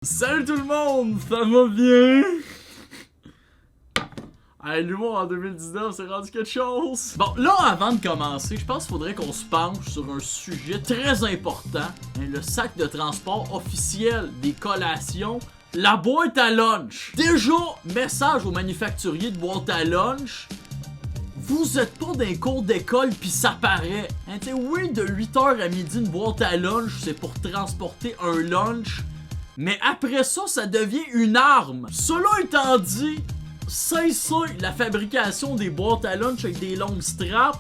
Salut tout le monde, ça va bien? Hey, l'humour en 2019, c'est rendu quelque chose. Bon, là, avant de commencer, je pense qu'il faudrait qu'on se penche sur un sujet très important. Le sac de transport officiel des collations, la boîte à lunch. Déjà, message aux manufacturiers de boîte à lunch. Vous êtes pas d'un cours d'école pis ça paraît. Hein, t'sais, oui, de 8h à midi, une boîte à lunch, c'est pour transporter un lunch. Mais après ça, ça devient une arme. Cela étant dit, cessez la fabrication des boîtes à lunch avec des longues straps.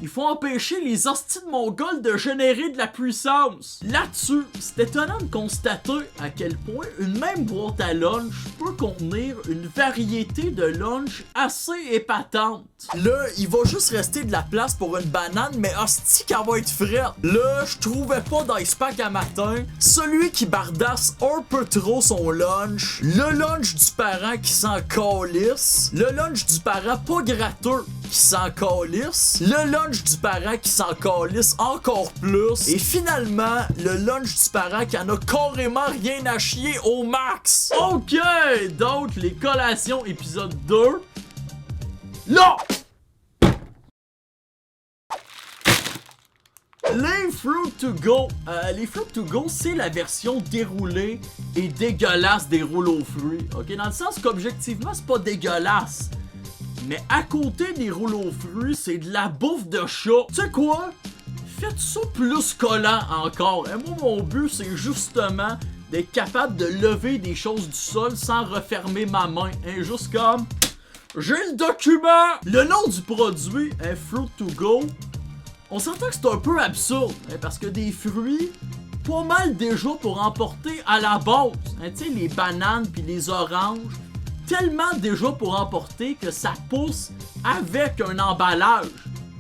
Il faut empêcher les hosties de Mongols de générer de la puissance. Là-dessus, c'est étonnant de constater à quel point une même boîte à lunch peut contenir une variété de lunch assez épatante. Là, il va juste rester de la place pour une banane, mais hostie qu'elle va être frette. Là, je trouvais pas d'ice pack à matin. Celui qui bardasse un peu trop son lunch. Le lunch du parent qui s'en calisse. Le lunch du parent pas gratteux qui s'en calisse. Le lunch du parent qui s'en calisse encore plus. Et finalement, le lunch du parent qui en a carrément rien à chier au max. Ok, donc les collations épisode 2. Là! Les Fruit to Go. Les Fruit to Go, c'est la version déroulée et dégueulasse des rouleaux aux fruits. Ok, dans le sens qu'objectivement, c'est pas dégueulasse. Mais à côté des rouleaux aux fruits, c'est de la bouffe de chat. Tu sais quoi? Faites ça plus collant encore. Et moi, mon but, c'est justement d'être capable de lever des choses du sol sans refermer ma main. Hein, juste comme... J'ai le document! Le nom du produit est Fruit to Go. On s'entend que c'est un peu absurde, hein, parce que des fruits, pas mal déjà pour emporter à la base. Hein, tu sais, les bananes puis les oranges, tellement déjà pour emporter que ça pousse avec un emballage.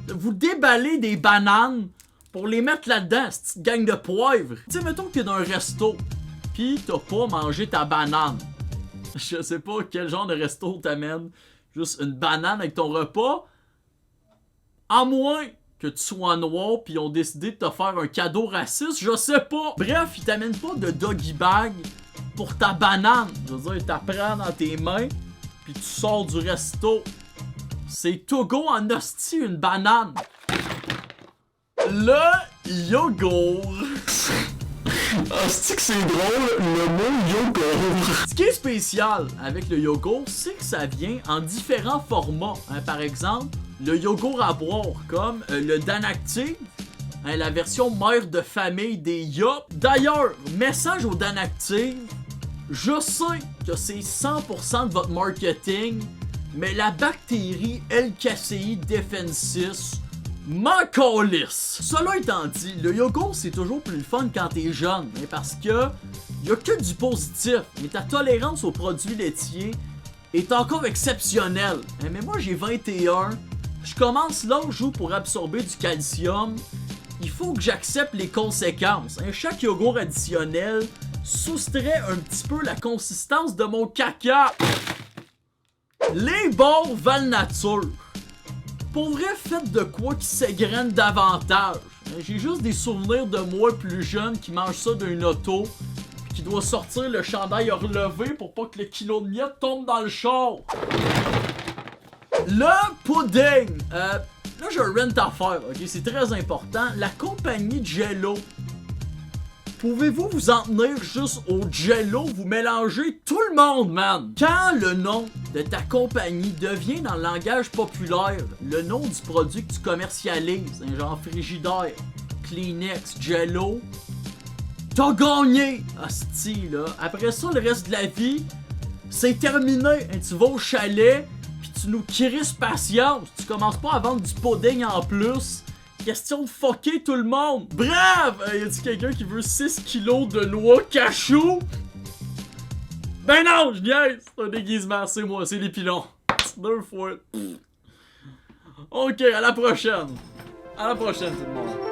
Vous déballez des bananes pour les mettre là-dedans, cette petite gang de poivre. Tu sais, mettons que t'es dans un resto, pis t'as pas mangé ta banane. Je sais pas quel genre de resto t'amène juste une banane avec ton repas. À moins que tu sois noir pis ils ont décidé de te faire un cadeau raciste, je sais pas. Bref, ils t'amènent pas de doggy bag pour ta banane. Je veux dire, ils t'apprennent dans tes mains pis tu sors du resto. C'est Togo en hostie une banane. Le yogourt. Ah, c'est que c'est drôle, le mot yogourt. Ce qui est spécial avec le yogourt, c'est que ça vient en différents formats. Hein, par exemple, le yogourt à boire, comme le Danactive, hein, la version mère de famille des Yop. D'ailleurs, message au Danactive, je sais que c'est 100% de votre marketing, mais la bactérie L-Caséi defensis m'en calisse. Cela étant dit, le yogourt c'est toujours plus fun quand t'es jeune, hein, parce que y a que du positif, mais ta tolérance aux produits laitiers est encore exceptionnelle. Hein, mais moi j'ai 21, je commence l'âge où pour absorber du calcium, il faut que j'accepte les conséquences. Hein. Chaque yogourt additionnel soustrait un petit peu la consistance de mon caca. Les bords valent nature. Pour vrai, faites de quoi qui s'égrène davantage. J'ai juste des souvenirs de moi plus jeune qui mange ça d'une auto, qui doit sortir le chandail relevé pour pas que le kilo de miettes tombe dans le char. Le pudding. Là, j'ai un rent à faire, ok? C'est très important. La compagnie Jello. Pouvez-vous vous en tenir juste au Jello? Vous mélangez tout le monde, man! Quand le nom de ta compagnie devient dans le langage populaire le nom du produit que tu commercialises, un genre frigidaire, Kleenex, Jello, t'as gagné! Hostie, là. Après ça, le reste de la vie, c'est terminé. Hein, tu vas au chalet, pis tu nous crisses patience. Tu commences pas à vendre du pudding en plus. Question de fucker tout le monde. Bref, y a-t-il quelqu'un qui veut 6 kilos de noix cachou? Ben non, je niaise. C'est un déguisement, c'est moi, c'est les pilons. 2 fois. Ok, à la prochaine. À la prochaine tout le monde.